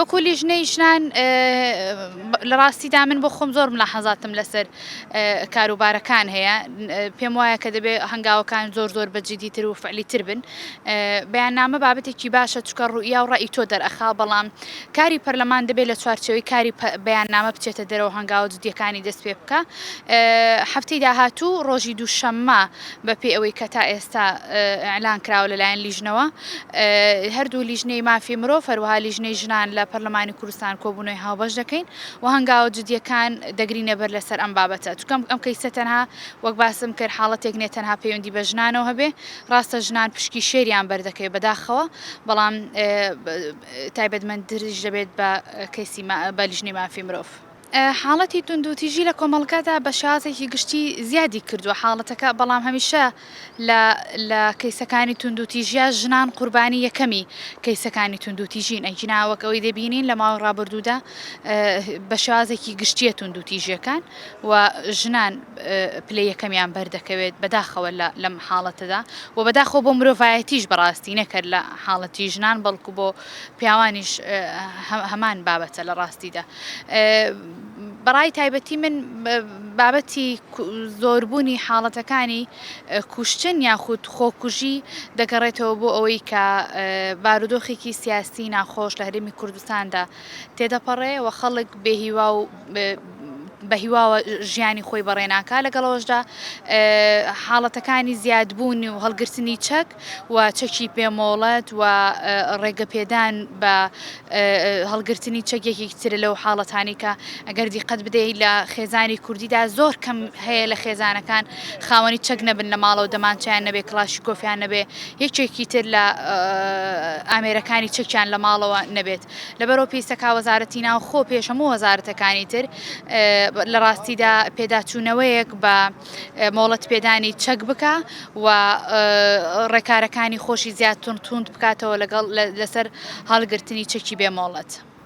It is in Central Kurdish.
وەکو لیژنەی ژنان لە ڕاستیدا من بۆ خۆم زۆر ملاحەزاتم لەسەر کاروبارەکان هەیە پێم وایە کە دەبێت هەنگاوەکان زۆر بەجددیتر و فعلیتر بن بەیاننامە بابەتێکی باشە چکە ڕوئیا و ڕای تۆ دەرەخا بەڵام کاری پەرلەمان دەبێت لە چوارچەوەی کاری بەیاننامە بچێتە دەرەوە هەنگاوە جددیەکانی دەست پێ بکە هەفتەی داهاتوو ڕۆژی دووشەممە بەپێ ئەوەی کە تا ئێستا ئەعلان کراوە لەلایەن لیژنەوە هەردوو لیژنەی مافی مرۆڤ هەروەها لیژنەی ژنان لە پەرلەمانی کوردستان کۆبوونەوەی هاوبەش دەکەین و هەنگاوە جددیەکان دەگرینە بەر لەسەر ئەم بابەتە چکەم ئەم کەیسە تەنها وەک باسم کرد حاڵەتێک نێت تەنها پەیوەندی بە ژنانەوە هەبێ ڕاستە ژنان پشکی شێریان بەردەکەوێت بەداخەوە بەڵام تایبەتمەندتریش دەبێت بە کەیسی بە لیژنەی مافی مرۆڤ. حاڵەتی توندوتیژی لە کۆمەڵگەدا بە شێوازێکی گشتی زیادی کردووە حاڵەتەکە بەڵام هەمیشە لە کەیسەکانی توندوتیژیا ژنان قوربانی یەکەمی کەیسەکانی توندوتیژین ئەنجیناوەک ئەوەی دەبینین لە ماوەی ڕابردوودا بە شێوازێکی گشتیە توندوتیژیەکان و ژنان پلەی یەکەمیان بەردەکەوێت بەداخەوە لەم حاڵەتەدا و بەداخەوە بۆ مرۆڤایەتیش بەڕاستی نەکرد لە حاڵەتی ژنان بەڵکو بۆ پیاوانیش هەمان بابەتە لە ڕاستیدا. بەڕای تایبەتی من بابەتی زۆربوونی حاڵەتەکانی کوشتن یاخود خۆکوژی دەگەڕێتەوە بۆ ئەوەی کە بارودۆخێکی سیاسی ناخۆش لە هەرێمی کوردستاندا تێدەپەڕێ و خەڵک بێهیوا و بە هیواوە ژیانی خۆی بەڕێناکە لەگەڵەوەشدا حاڵەتەکانی زیادبوون و هەڵگرتنی چەک و چەکی پێمۆڵەت و ڕێگەپێدان بە هەڵگرتنی چەکێکی ترە لەو حاڵەتانی کە ئەگەر دیقەت بدەیت لە خێزانی کوردیدا زۆر کەم هەیە لە خێزانەکان خاوەنی چەک نەبن لە ماڵەوە دەمانچیان نەبێ کڵاشی کۆفیان نەبێ یەکێکی تر لە ئامێرەکانی چەکیان لە ماڵەوە نەبێت لەبەرەوە پێویستەکە وەزارەتی ناوخۆ پێش هەموو وەزارەتەکانی تر لە ڕاستیدا پێداچوونەوەیەک بە مۆڵەت پێدانی چەک بکە و ڕێکارەکانی خۆشی زیاد توند بکاتەوە لەگەڵ لەسەر هەڵگرتنی چەکی بێمۆڵەت.